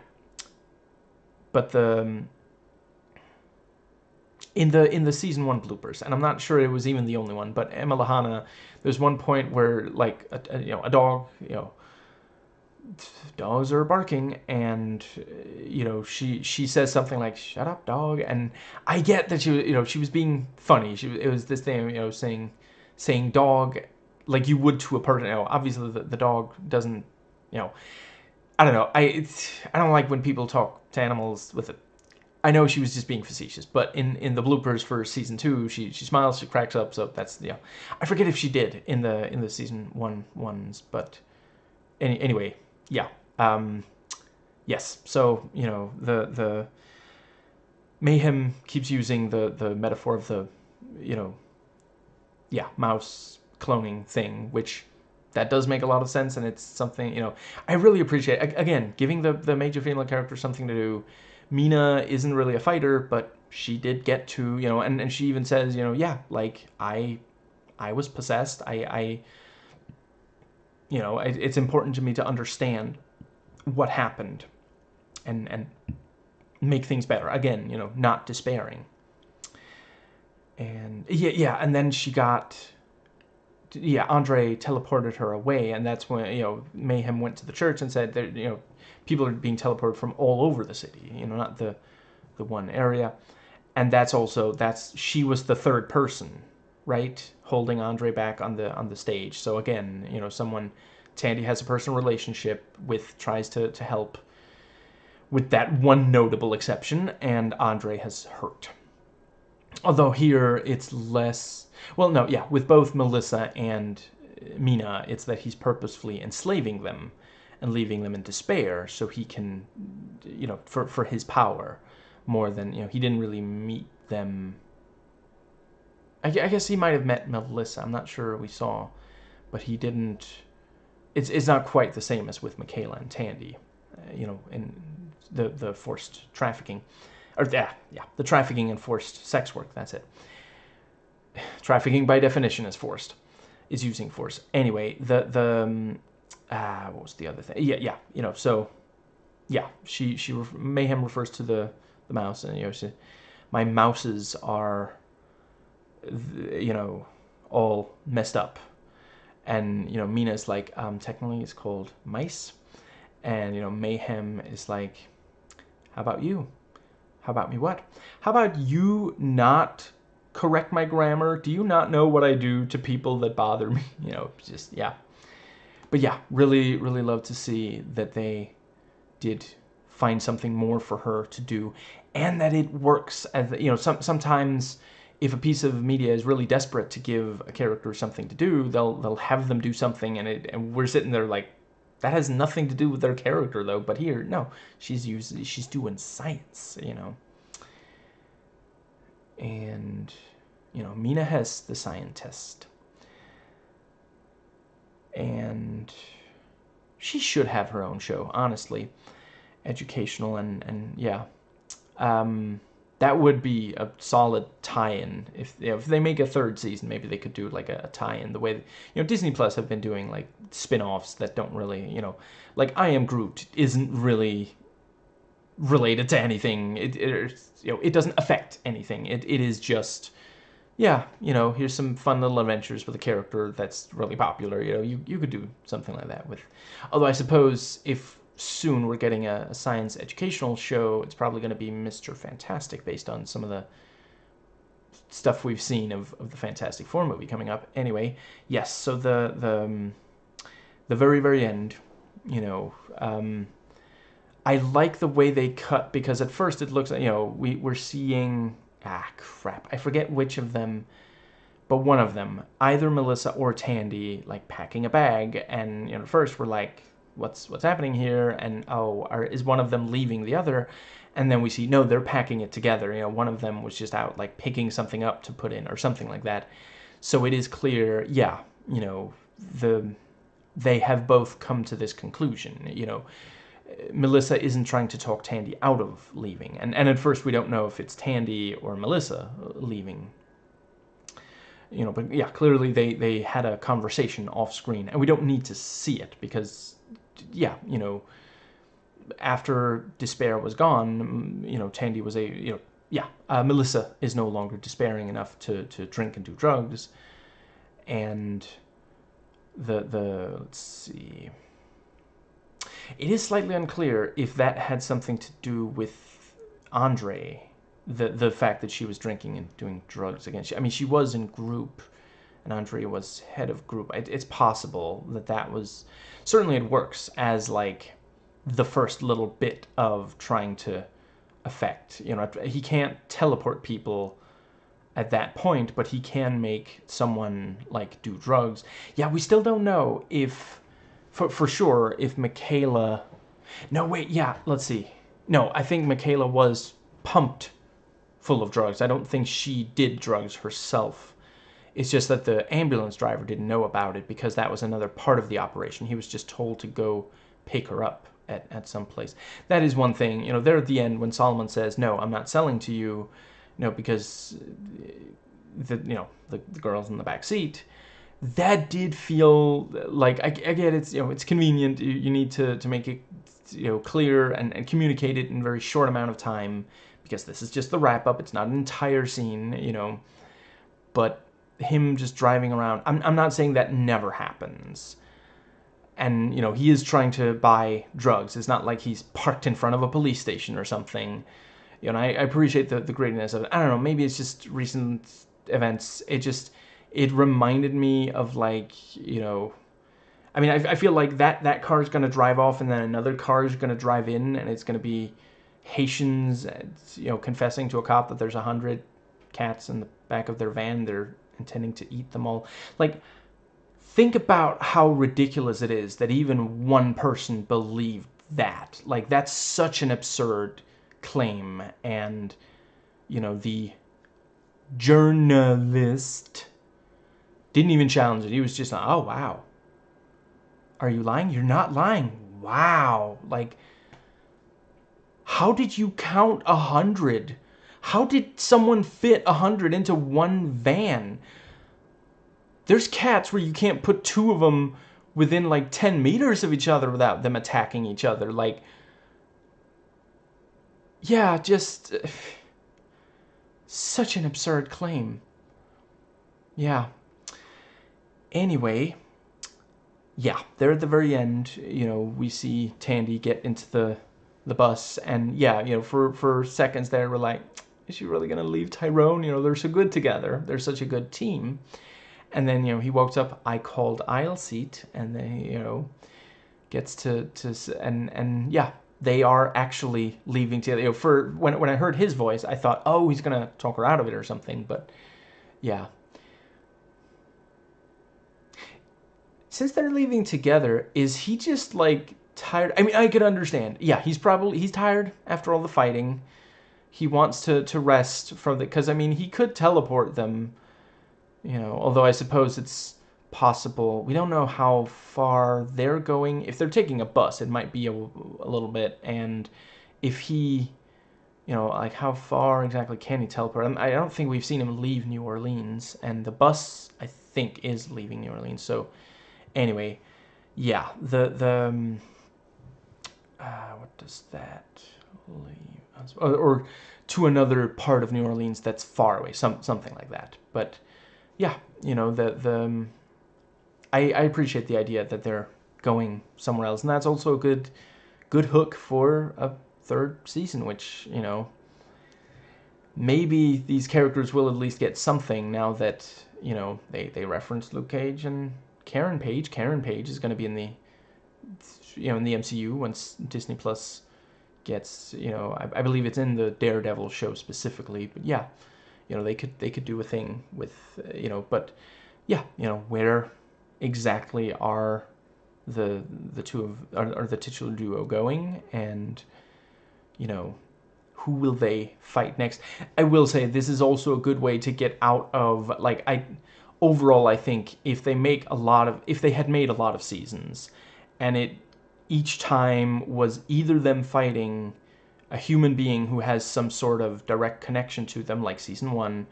But in the season 1 bloopers, and I'm not sure it was even the only one, but Emma Lahana, there's one point where, like, you know, a dog, you know, dogs are barking, and, you know, she says something like, "Shut up, dog," and I get that she was being funny. It was this thing, you know, saying dog like you would to a person. You know, obviously the dog doesn't, you know, I don't know. I don't like when people talk to animals with it. I know she was just being facetious, but in the bloopers for season 2, she smiles, she cracks up. So that's, yeah. I forget if she did in the season 1 ones, but anyway, yeah. Yes. So, you know, the Mayhem keeps using the metaphor of the, you know, yeah, mouse cloning thing, which that does make a lot of sense, and it's something, you know, I really appreciate. Again, giving the major female character something to do. Mina isn't really a fighter, but she did get to, you know, and she even says, you know, yeah, like, I was possessed. I you know, it's important to me to understand what happened and make things better. Again, you know, not despairing. And yeah, and then she got, yeah, Andre teleported her away, and that's when, you know, Mayhem went to the church and said that, you know, people are being teleported from all over the city, you know, not the one area. And she was the third person, right, holding Andre back on the stage. So again, you know, Tandy has a personal relationship with, tries to help, with that one notable exception, and Andre has hurt. Although here it's less, well, no, yeah, with both Melissa and Mina, it's that he's purposefully enslaving them and leaving them in despair so he can, you know, for his power, more than, you know, he didn't really meet them. I guess he might have met Melissa, I'm not sure we saw, but he didn't, it's not quite the same as with Michaela and Tandy. you know, in the forced trafficking, or the trafficking and forced sex work. That's it. Trafficking by definition is forced, is using force. Anyway, what was the other thing? Yeah, you know, so yeah, Mayhem refers to the mouse, and you know, my mouses are, you know, all messed up, and you know, Mina's like, technically it's called mice, and you know, Mayhem is like, how about you? How about me what? How about you not correct my grammar? Do you not know what I do to people that bother me? You know, just, yeah. But yeah, really, really love to see that they did find something more for her to do, and that it works. As you know, sometimes if a piece of media is really desperate to give a character something to do, they'll have them do something, and we're sitting there like, that has nothing to do with their character though. But here, no, she's doing science, you know. And you know, Mina Hess, the scientist, and she should have her own show, honestly, educational, and yeah, that would be a solid tie-in. If, you know, if they make a third season, maybe they could do like a tie-in the way that, you know, Disney Plus have been doing like spin-offs that don't really, you know, like I Am Groot isn't really related to anything. You know, it doesn't affect anything. It is just, yeah, you know, here's some fun little adventures with a character that's really popular. You know, you could do something like that with. Although I suppose if soon we're getting a science educational show, it's probably going to be Mr. Fantastic based on some of the stuff we've seen of the Fantastic Four movie coming up. Anyway, yes, so the very, very end, you know, I like the way they cut, because at first it looks like, you know, we're seeing, crap, I forget which of them, but one of them, either Melissa or Tandy, like packing a bag, and you know, first we're like, what's happening here? And is one of them leaving the other? And then we see, no, they're packing it together. You know, one of them was just out like picking something up to put in or something like that. So it is clear, yeah, you know, they have both come to this conclusion. You know, Melissa isn't trying to talk Tandy out of leaving. And at first we don't know if it's Tandy or Melissa leaving. You know, but yeah, clearly they had a conversation off screen, and we don't need to see it because, yeah, you know, after Despair was gone, you know, Tandy was Melissa is no longer despairing enough to drink and do drugs, and let's see, it is slightly unclear if that had something to do with Andre, the fact that she was drinking and doing drugs again. I mean, she was in group, and Andre was head of group. It's possible that was, certainly it works as like the first little bit of trying to affect. You know, he can't teleport people at that point, but he can make someone like do drugs. Yeah, we still don't know if, for sure, if Michaela. No, wait, yeah, let's see. No, I think Michaela was pumped full of drugs. I don't think she did drugs herself. It's just that the ambulance driver didn't know about it because that was another part of the operation. He was just told to go pick her up at some place. That is one thing. You know, there at the end when Solomon says, no, I'm not selling to you, you know, because the girl's in the back seat. That did feel like, I get it's, you know, it's convenient. You need to make it, you know, clear and communicate it in a very short amount of time, because this is just the wrap up. It's not an entire scene, you know. But him just driving around, I'm not saying that never happens. And, you know, he is trying to buy drugs. It's not like he's parked in front of a police station or something. You know, I appreciate the grittiness of it. I don't know, maybe it's just recent events. It reminded me of, like, you know, I mean, I feel like that car is going to drive off, and then another car is going to drive in, and it's going to be Haitians, you know, confessing to a cop that there's 100 cats in the back of their van. They're intending to eat them all. Like, think about how ridiculous it is that even one person believed that. Like, that's such an absurd claim. And, you know, the journalist didn't even challenge it. He was just, oh, wow. Are you lying? You're not lying. Wow. Like, How did you count 100? How did someone fit 100 into one van? There's cats where you can't put two of them within like 10 meters of each other without them attacking each other. Like, yeah, just such an absurd claim. Yeah. Anyway, yeah, there at the very end, you know, we see Tandy get into the bus, and yeah, you know, for seconds there, we're like, is she really gonna leave Tyrone? You know, they're so good together. They're such a good team. And then, you know, he walks up. I called aisle seat, and then, you know, gets to and yeah, they are actually leaving together. You know, for when I heard his voice, I thought, oh, he's gonna talk her out of it or something. But yeah, since they're leaving together, is he just like tired? I mean, I could understand. Yeah, he's tired after all the fighting. He wants to rest from the, because I mean, he could teleport them, you know, although I suppose it's possible. We don't know how far they're going. If they're taking a bus, it might be a little bit. And if he, you know, like how far exactly can he teleport? I don't think we've seen him leave New Orleans. And the bus, I think, is leaving New Orleans. So anyway, yeah, what does that leave? Or to another part of New Orleans that's far away, something like that. But yeah, you know, I appreciate the idea that they're going somewhere else, and that's also a good hook for a third season, which, you know, maybe these characters will at least get something now that, you know, they reference Luke Cage and Karen Page. Karen Page is going to be in the, you know, in the MCU once Disney Plus gets, you know, I believe it's in the Daredevil show specifically, but yeah, you know, they could do a thing with, you know, but yeah, you know, where exactly are the two of are the titular duo going, and, you know, who will they fight next? I will say this is also a good way to get out of, like, overall I think if they had made a lot of seasons, and it each time was either them fighting a human being who has some sort of direct connection to them, like season 1,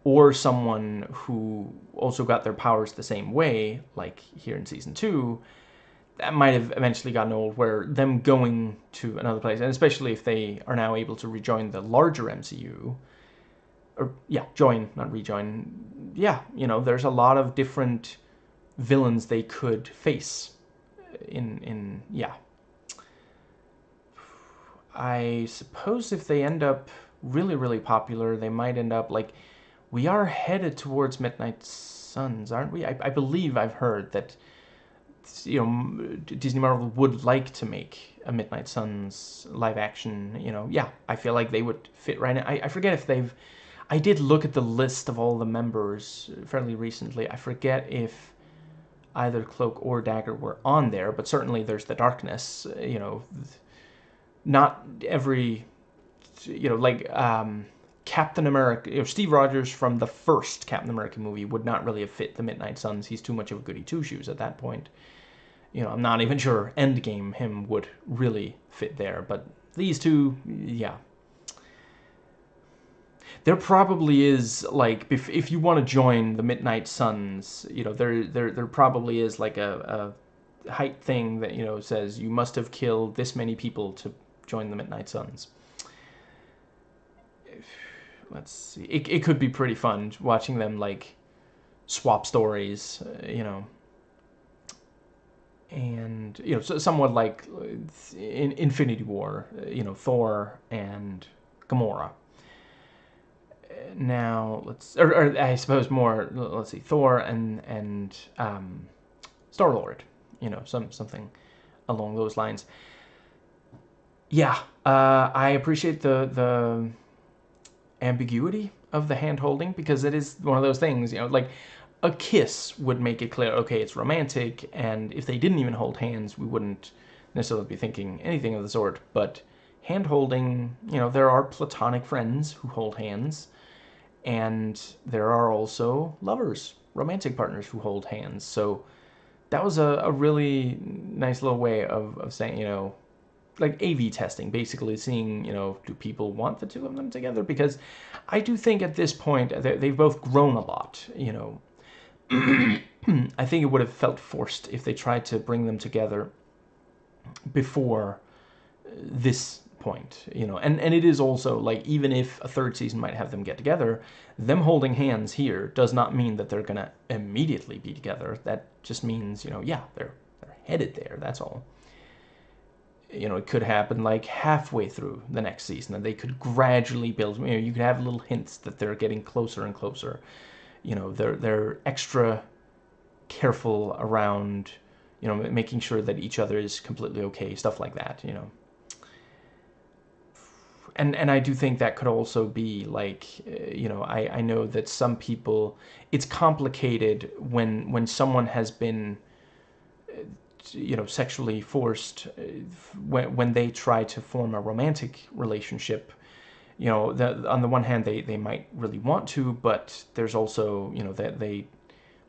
or someone who also got their powers the same way, like here in season 2, that might have eventually gotten old, where them going to another place, and especially if they are now able to rejoin the larger MCU, or, yeah, join, not rejoin, yeah, you know, there's a lot of different villains they could face yeah. I suppose if they end up really, really popular, they might end up, like, we are headed towards Midnight Suns, aren't we? I believe I've heard that, you know, Disney Marvel would like to make a Midnight Suns live action, you know. Yeah, I feel like they would fit right in. I forget if they've, I did look at the list of all the members fairly recently. I forget if either Cloak or Dagger were on there, but certainly there's the Darkness, you know. Not every, you know, like, Captain America, you know, Steve Rogers from the first Captain America movie would not really have fit the Midnight Suns. He's too much of a goody two-shoes at that point. You know, I'm not even sure Endgame him would really fit there, but these two, yeah. There probably is, like, if you want to join the Midnight Suns, you know, there probably is like a height thing that, you know, says you must have killed this many people to join the Midnight Suns. Let's see. It could be pretty fun watching them, like, swap stories, you know. And, you know, somewhat like in Infinity War, you know, Thor and Gamora. Now, or I suppose more, let's see, Thor and Star-Lord, you know, something along those lines. Yeah, I appreciate the ambiguity of the hand holding, because it is one of those things, you know, like a kiss would make it clear, okay, it's romantic, and if they didn't even hold hands, we wouldn't necessarily be thinking anything of the sort. But hand holding, you know, there are platonic friends who hold hands, and there are also lovers, romantic partners who hold hands. So that was a really nice little way of saying, you know, like AV testing, basically seeing, you know, do people want the two of them together? Because I do think at this point they've both grown a lot, you know. I think it would have felt forced if they tried to bring them together before this point, you know. And it is also like, even if a third season might have them get together, them holding hands here does not mean that they're gonna immediately be together. That just means, you know, yeah, they're headed there, that's all. You know, it could happen like halfway through the next season, and they could gradually build, you know, you could have little hints that they're getting closer and closer. You know, they're extra careful around, you know, making sure that each other is completely okay, stuff like that, you know. And I do think that could also be like, you know, I know that some people, it's complicated when someone has been, you know, sexually forced, when they try to form a romantic relationship. You know, on the one hand, they might really want to, but there's also, you know, that they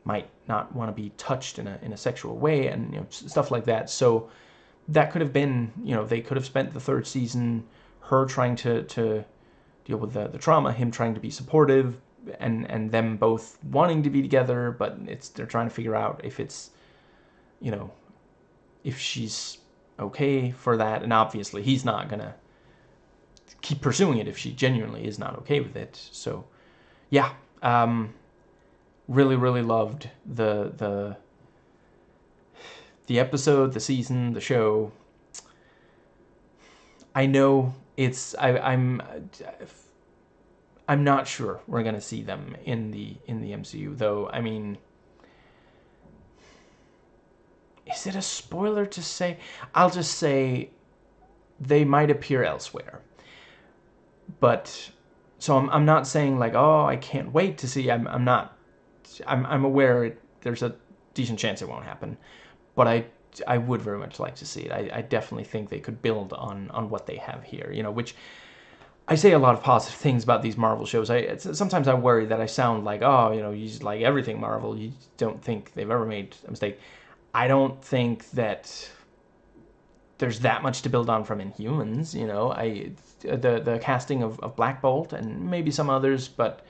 might not want to be touched in a sexual way, and, you know, stuff like that. So that could have been, you know, they could have spent the third season, her trying to deal with the trauma, him trying to be supportive, and them both wanting to be together, but they're trying to figure out if it's, you know, if she's okay for that. And obviously he's not gonna keep pursuing it if she genuinely is not okay with it. So yeah, really loved the episode, the season, the show. I know it's I'm not sure we're gonna see them in the MCU, though. I mean, is it a spoiler to say? I'll just say they might appear elsewhere. But so I'm not saying like, oh, I can't wait to see. I'm not. I'm aware there's a decent chance it won't happen, but I would very much like to see it. I definitely think they could build on what they have here, you know, which I say a lot of positive things about these Marvel shows. Sometimes I worry that I sound like, oh, you know, you just like everything Marvel. You don't think they've ever made a mistake. I don't think that there's that much to build on from Inhumans, you know. The casting of Black Bolt and maybe some others, but,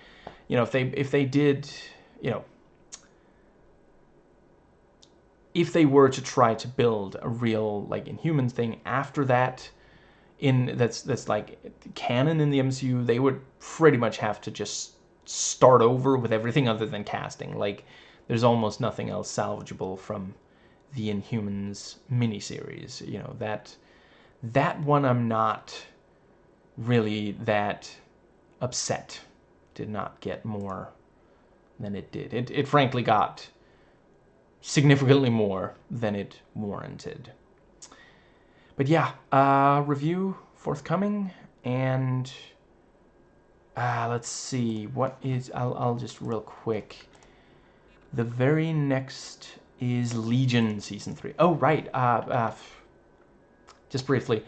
you know, if they did, you know, if they were to try to build a real like Inhumans thing after that, that's like canon in the MCU, they would pretty much have to just start over with everything other than casting. Like, there's almost nothing else salvageable from the Inhumans miniseries. You know, that one I'm not really that upset did not get more than it did. It frankly got significantly more than it warranted. But yeah, review forthcoming, and let's see, what is, I'll just real quick. The very next is Legion Season 3. Oh, right, just briefly,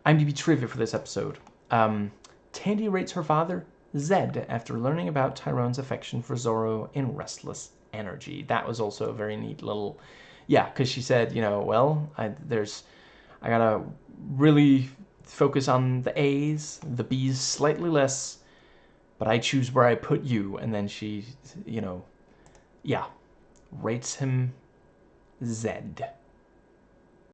IMDb trivia for this episode. Tandy rates her father Zed after learning about Tyrone's affection for Zorro in Restless Energy. That was also a very neat little, yeah, because she said, you know, well, I gotta really focus on the A's, the B's slightly less, but I choose where I put you. And then she, you know, yeah, rates him Zed.